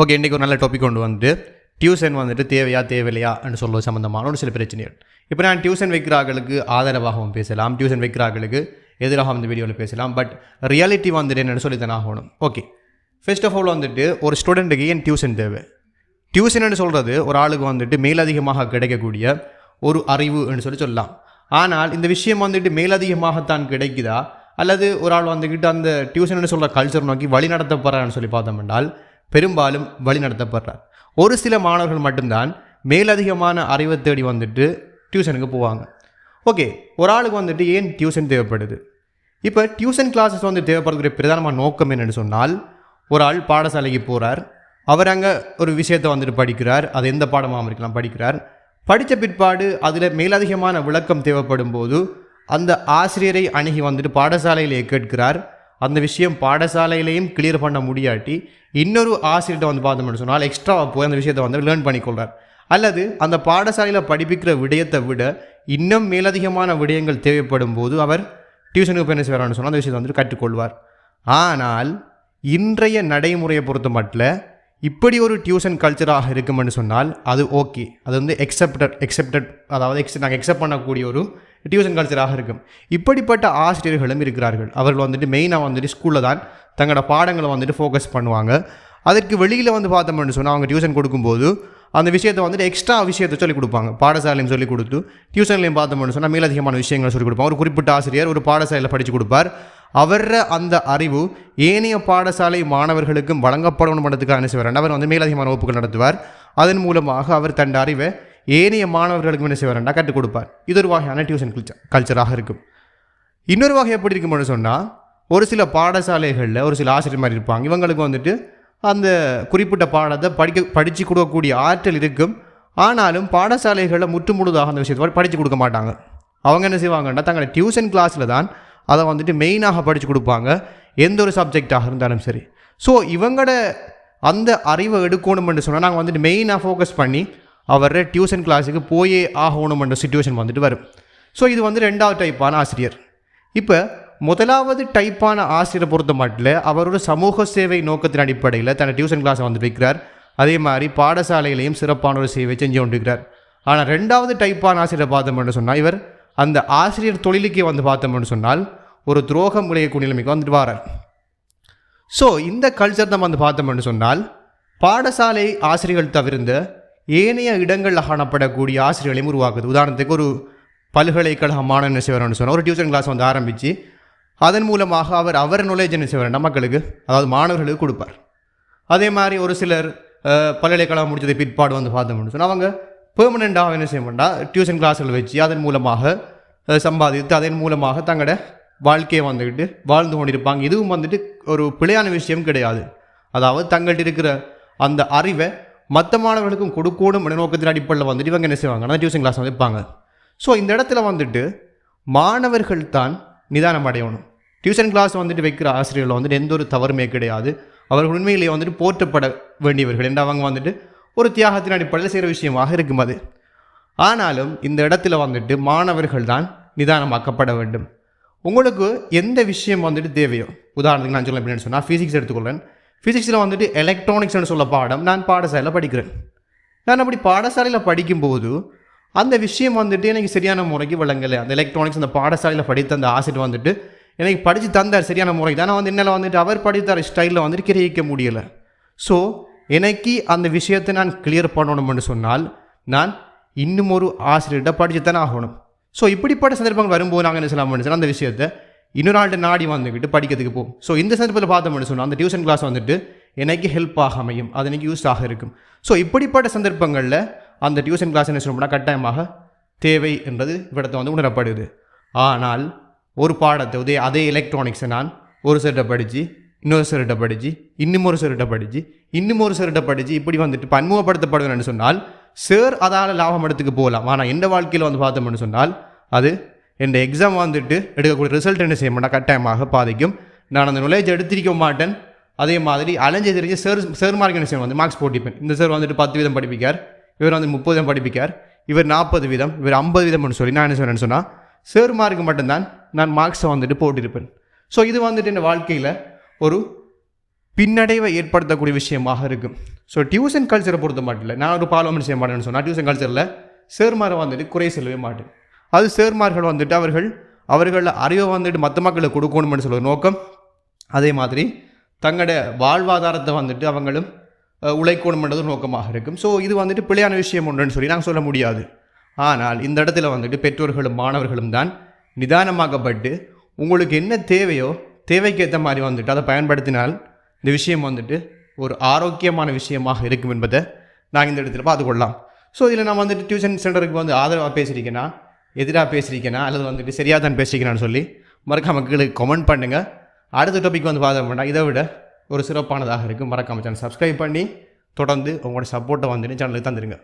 Okay, இன்றைக்கி ஒரு நல்ல டாபிக் கொண்டு வந்து டியூஷன் வந்துட்டு தேவையா தேவையில்லையான்னு சொல்வது சம்மந்தமான ஒரு சில பிரச்சனைகள். இப்போ நான் டியூஷன் வைக்கிறார்களுக்கு ஆதரவாகவும் பேசலாம், டியூஷன் வைக்கிறார்களுக்கு எதிராக இந்த வீடியோவில் பேசலாம். பட் ரியாலிட்டி வந்துட்டு என்னென்னு சொல்லி தானே ஆகணும். ஓகே, ஃபர்ஸ்ட் ஆஃப் ஆல் வந்துட்டு ஒரு ஸ்டூடெண்ட்டுக்கு ஏன் டியூஷன் தேவை? டியூஷன் சொல்கிறது ஒரு ஆளுக்கு வந்துட்டு மேலதிகமாக கிடைக்கக்கூடிய ஒரு அறிவுன்னு சொல்லலாம். ஆனால் இந்த விஷயம் வந்துட்டு மேலதிகமாகத்தான் கிடைக்குதா அல்லது ஒரு ஆள் வந்துக்கிட்டு அந்த டியூஷன் சொல்கிற கல்ச்சர் நோக்கி வழி நடத்தப்படுறான்னு சொல்லி பார்த்தோம் என்றால் பெரும்பாலும் வழி நடத்தப்படுறார். ஒரு சில மாணவர்கள் மட்டும்தான் மேலதிகமான அறிவை தேடி வந்துட்டு டியூஷனுக்கு போவாங்க. ஓகே, ஒரு ஆளுக்கு வந்துட்டு ஏன் டியூஷன் தேவைப்படுது? இப்போ டியூஷன் கிளாஸஸ் வந்து தேவைப்படுற பிரதானமான நோக்கம் என்னென்னு சொன்னால், ஒரு ஆள் பாடசாலைக்கு போகிறார், அவர் அங்கே ஒரு விஷயத்தை வந்துட்டு படிக்கிறார், அது எந்த பாடமாக இருக்கலாம் படிக்கிறார். படித்த பிற்பாடு அதில் மேலதிகமான விளக்கம் தேவைப்படும் போது அந்த ஆசிரியரை அணுகி வந்துட்டு பாடசாலையிலேயே கேட்கிறார். அந்த விஷயம் பாடசாலையிலையும் கிளியர் பண்ண முடியாட்டி இன்னொரு ஆசிரியர்கிட்ட வந்து பார்த்தோம்னு சொன்னால் எக்ஸ்ட்ரா போய் அந்த விஷயத்தை வந்து லேர்ன் பண்ணிக்கொள்கிறார். அல்லது அந்த பாடசாலையில் படிப்பிக்கிற விடயத்தை விட இன்னும் மேலதிகமான விடயங்கள் தேவைப்படும் போது அவர் டியூஷனுக்கு என்ன செய்வார்னு சொன்னால் அந்த விஷயத்தை வந்துட்டு கற்றுக்கொள்வார். ஆனால் இன்றைய நடைமுறையை பொறுத்த மட்டும் இப்படி ஒரு டியூஷன் கல்ச்சராக இருக்குமென்னு சொன்னால் அது ஓகே, அது வந்து எக்ஸெப்டட் அதாவது நாங்கள் எக்ஸெப்ட் பண்ணக்கூடிய ஒரு டியூஷன் கல்ச்சராக இருக்கும். இப்படிப்பட்ட ஆசிரியர்களும் இருக்கிறார்கள். அவர்கள் வந்துட்டு மெயினாக வந்துட்டு ஸ்கூலில் தான் தங்களோட பாடங்களை வந்துட்டு ஃபோக்கஸ் பண்ணுவாங்க. அதற்கு வெளியில் வந்து பார்த்தோம்னு சொன்னால் அவங்க டியூஷன் கொடுக்கும்போது அந்த விஷயத்தை வந்துட்டு எக்ஸ்ட்ரா விஷயத்தை சொல்லிக் கொடுப்பாங்க. பாடசாலையும் சொல்லிக் கொடுத்து டியூஷன்லையும் பார்த்தோம்னு சொன்னால் மேலதிகமான விஷயங்களை சொல்லிக் கொடுப்பாங்க. ஒரு குறிப்பிட்ட ஆசிரியர் ஒரு பாடசாலையில் படித்து கொடுப்பார். அவர அந்த அறிவு ஏனைய பாடசாலை மாணவர்களுக்கும் வழங்கப்படணும் பண்ணுறதுக்காக என்ன செய்வார்? அவர் வந்து மேலதிகமான வகுப்புகள் நடத்துவார். அதன் மூலமாக அவர் தன் அறிவை ஏனைய மாணவர்களுக்கும் என்ன செய்வார்னா கற்றுக் கொடுப்பார். இது ஒரு வகையான டியூஷன் கல்ச்சராக இருக்கும். இன்னொரு வகை எப்படி இருக்கும்னு சொன்னால், ஒரு சில பாடசாலைகளில் ஒரு சில ஆசிரியர் மாதிரி இருப்பாங்க. இவங்களுக்கு வந்துட்டு அந்த குறிப்பிட்ட பாடத்தை படித்து கொடுக்கக்கூடிய ஆற்றல் இருக்கும். ஆனாலும் பாடசாலைகளில் முற்றுமுழுதாக அந்த விஷயத்தை படித்து கொடுக்க மாட்டாங்க. அவங்க என்ன செய்வாங்கன்னா தங்களோட டியூஷன் கிளாஸில் தான் அதை வந்துட்டு மெயினாக படித்து கொடுப்பாங்க, எந்த ஒரு சப்ஜெக்டாக இருந்தாலும் சரி. ஸோ இவங்களோட அந்த அறிவை எடுக்கணும்னு சொன்னால் நாங்கள் வந்துட்டு மெயினாக ஃபோக்கஸ் பண்ணி அவர டியூஷன் கிளாஸுக்கு போயே ஆகணுமென்ற சிச்சுவேஷன் வந்துட்டு வரும். ஸோ இது வந்து ரெண்டாவது டைப்பான ஆசிரியர். இப்போ முதலாவது டைப்பான ஆசிரியரை பொறுத்த மட்டும் அவரோட சமூக சேவை நோக்கத்தின் அடிப்படையில் தன்னை டியூஷன் கிளாஸை வந்து வைக்கிறார். அதே மாதிரி பாடசாலையிலையும் சிறப்பான ஒரு சேவை செஞ்சு கொண்டிருக்கிறார். ஆனால் ரெண்டாவது டைப்பான ஆசிரியரை பார்த்தோம்னு சொன்னால் இவர் அந்த ஆசிரியர் தொழிலுக்கே வந்து பார்த்தோம்னு சொன்னால் ஒரு துரோகம் விளையக்கூடிய நிலைமைக்கு வந்துட்டு வரார். ஸோ இந்த கல்ச்சர் நம்ம வந்து பார்த்தோம்னு சொன்னால் பாடசாலை ஆசிரியர்கள் தவிர்ந்த ஏனைய இடங்களில் காணப்படக்கூடிய ஆசிரியர்களையும் உருவாக்குது. உதாரணத்துக்கு ஒரு பல்கலைக்கழக மாணவன் என்ன செய்வார்னு சொன்னால் ஒரு டியூஷன் கிளாஸ் வந்து ஆரம்பித்து அதன் மூலமாக அவர் நாலேஜ் என்ன செய்வார் மக்களுக்கு, அதாவது மாணவர்களுக்கு கொடுப்பார். அதே மாதிரி ஒரு சிலர் பல்கலைக்கழகம் முடிச்சதை பிற்பாடு வந்து பார்த்தோம்னு சொன்னால் அவங்க பெர்மனெண்ட்டாக என்ன செய்ய மாட்டா டியூஷன் கிளாஸ்கள் வச்சு அதன் மூலமாக சம்பாதித்து அதன் மூலமாக தங்களோட வாழ்க்கையை வந்துக்கிட்டு வாழ்ந்து கொண்டிருப்பாங்க. இதுவும் வந்துட்டு ஒரு பிழையான விஷயம் கிடையாது. அதாவது தங்கள்கிட்ட இருக்கிற அந்த அறிவை மற்ற மாணவர்களுக்கும் கொடுக்கணும் நோக்கத்தின் அடிப்படையில் வந்துட்டு இவங்க என்ன செய்வாங்க அந்த டியூஷன் கிளாஸ் வந்து வைப்பாங்க. ஸோ இந்த இடத்துல வந்துட்டு மாணவர்கள் தான் நிதானம் அடையணும். டியூஷன் கிளாஸ் வந்துட்டு வைக்கிற ஆசிரியர்கள் வந்துட்டு எந்த ஒரு தவறுமே கிடையாது. அவர்கள் உண்மையிலேயே வந்துட்டு போற்றப்பட வேண்டியவர்கள் என்று அவங்க வந்துட்டு ஒரு தியாகத்தின் அடிப்படையில் செய்கிற விஷயமாக இருக்கும் அது. ஆனாலும் இந்த இடத்துல வந்துட்டு மாணவர்கள் தான் நிதானமாக்கப்பட வேண்டும். உங்களுக்கு எந்த விஷயம் வந்துட்டு தேவையோ, உதாரணத்துக்கு நான் சொல்ல அப்படின்னு சொன்னால் ஃபிசிக்ஸ் எடுத்துக்கொள்கிறேன். ஃபிசிக்ஸில் வந்துட்டு எலக்ட்ரானிக்ஸ்னு சொல்ல பாடம் நான் பாடசாலையில் படிக்கிறேன். நான் அப்படி பாடசாலையில் படிக்கும்போது அந்த விஷயம் வந்துட்டு எனக்கு சரியான முறைக்கு விளங்கலை. அந்த எலக்ட்ரானிக்ஸ் அந்த பாடசாலையில் படித்த அந்த ஆசிரியர் வந்துட்டு எனக்கு படித்து தந்தார் சரியான முறைக்கு. ஆனால் வந்து என்னால் வந்துட்டு அவர் படித்தார் ஸ்டைலில் வந்துட்டு கிரகிக்க முடியலை. ஸோ எனக்கு அந்த விஷயத்தை நான் கிளியர் பண்ணணும்னு சொன்னால் நான் இன்னும் ஒரு ஆசிரியர்கிட்ட படித்து தானே ஆகணும். ஸோ இப்படிப்பட்ட சந்தர்ப்பங்கள் வரும்போது நாங்கள் என்ன சொல்லலாம்னு சொன்னால் அந்த விஷயத்தை இன்னொரு ஆள்கிட்ட நாடி வந்துக்கிட்டு படிக்கிறதுக்கு போகும். ஸோ இந்த சந்தர்ப்பத்தில் பார்த்தோம்னு சொன்னால் அந்த டியூஷன் கிளாஸ் வந்துட்டு எனக்கு ஹெல்ப்பாக அமையும், அது எனக்கு யூஸ்டாக இருக்கும். ஸோ இப்படிப்பட்ட சந்தர்ப்பங்களில் அந்த டியூஷன் கிளாஸ் என்ன சொல்லணும்னா கட்டாயமாக தேவை என்பது இவ்விடத்தை வந்து உணரப்படுது. ஆனால் ஒரு பாடத்தை அதே எலக்ட்ரானிக்ஸை நான் ஒரு செட்டை படித்து இன்னொரு செட்டை படித்து இன்னும் ஒரு செட்டை படித்து இன்னும் ஒரு செட்டை படித்து இப்படி வந்துட்டு பன்முகப்படுத்தப்படுவேன்னு சொன்னால் சார் அதால் லாபம் எடுத்துக்கு போகலாம். ஆனால் எந்த வாழ்க்கையில் வந்து பார்த்தோம்னு சொன்னால் அது என் எக்ஸாம் வந்துட்டு எடுக்கக்கூடிய ரிசல்ட் என்ன செய்ய மாட்டேன் கட்டாயமாக பாதிக்கும். நான் அந்த நாலேஜ் எடுத்திருக்க மாட்டேன். அதே மாதிரி அலைஞ்சு தெரிஞ்சு சார் மார்க் என்ன செய்ய வந்து மார்க்ஸ் போட்டிப்பேன். இந்த சார் வந்துட்டு 10 வீதம் படிப்பிக்கார், இவர் வந்து 30 வீதம் படிப்பிக்கார், இவர் 40 வீதம், இவர் 50 வீதம்னு சொல்லி நான் என்ன செய்வேன்னு சொன்னால் சார் மார்க்கு மட்டும்தான் நான் மார்க்ஸை வந்துட்டு போட்டிருப்பேன். ஸோ இது வந்துட்டு என் வாழ்க்கையில் ஒரு பின்னடைவை ஏற்படுத்தக்கூடிய விஷயமாக இருக்கும். ஸோ டியூஷன் கல்ச்சரை பொறுத்த மட்டும் இல்லை, நான் ஒரு பார்லிமெண்ட் செய்ய மாட்டேன்னு சொன்னால் டியூஷன் கல்ச்சரில் சேர்மாரை வந்துட்டு குறை சொல்லவே மாட்டேன். அது சேர்மார்கள் வந்துட்டு அவர்கள் அறிவை வந்துட்டு மற்ற மக்களுக்கு கொடுக்கணும்னு சொல்கிற நோக்கம். அதே மாதிரி தங்களோட வாழ்வாதாரத்தை வந்துட்டு அவங்களும் உழைக்கணும்ன்றது நோக்கமாக இருக்கும். ஸோ இது வந்துட்டு பிழையான விஷயம் ஒன்றுன்னு சொல்லி நாங்கள் சொல்ல முடியாது. ஆனால் இந்த இடத்துல வந்துட்டு பெற்றோர்களும் மாணவர்களும் தான் நிதானமாகப்பட்டு உங்களுக்கு என்ன தேவையோ தேவைக்கேற்ற மாதிரி வந்துட்டு அதை பயன்படுத்தினால் இந்த விஷயம் வந்துட்டு ஒரு ஆரோக்கியமான விஷயமாக இருக்கும் என்பதை நாங்கள் இந்த இடத்துல பார்த்துக்கொள்ளலாம். ஸோ இதில் நான் வந்துட்டு டியூஷன் சென்டருக்கு வந்து ஆதரவாக பேசியிருக்கேன்னா, எதிராக பேசியிருக்கேன்னா, அல்லது வந்துட்டு சரியாக தான் பேசியிருக்கேன்னு சொல்லி மறக்காம மக்களுக்கு கமெண்ட் பண்ணுங்கள். அடுத்த டாபிக் வந்து பார்த்தோம்னா இதை விட ஒரு சிறப்பானதாக இருக்கும். மறக்காம சேனல் சப்ஸ்கிரைப் பண்ணி தொடர்ந்து உங்களோட சப்போர்ட்டை வந்துட்டு சேனலுக்கு தந்துடுங்க.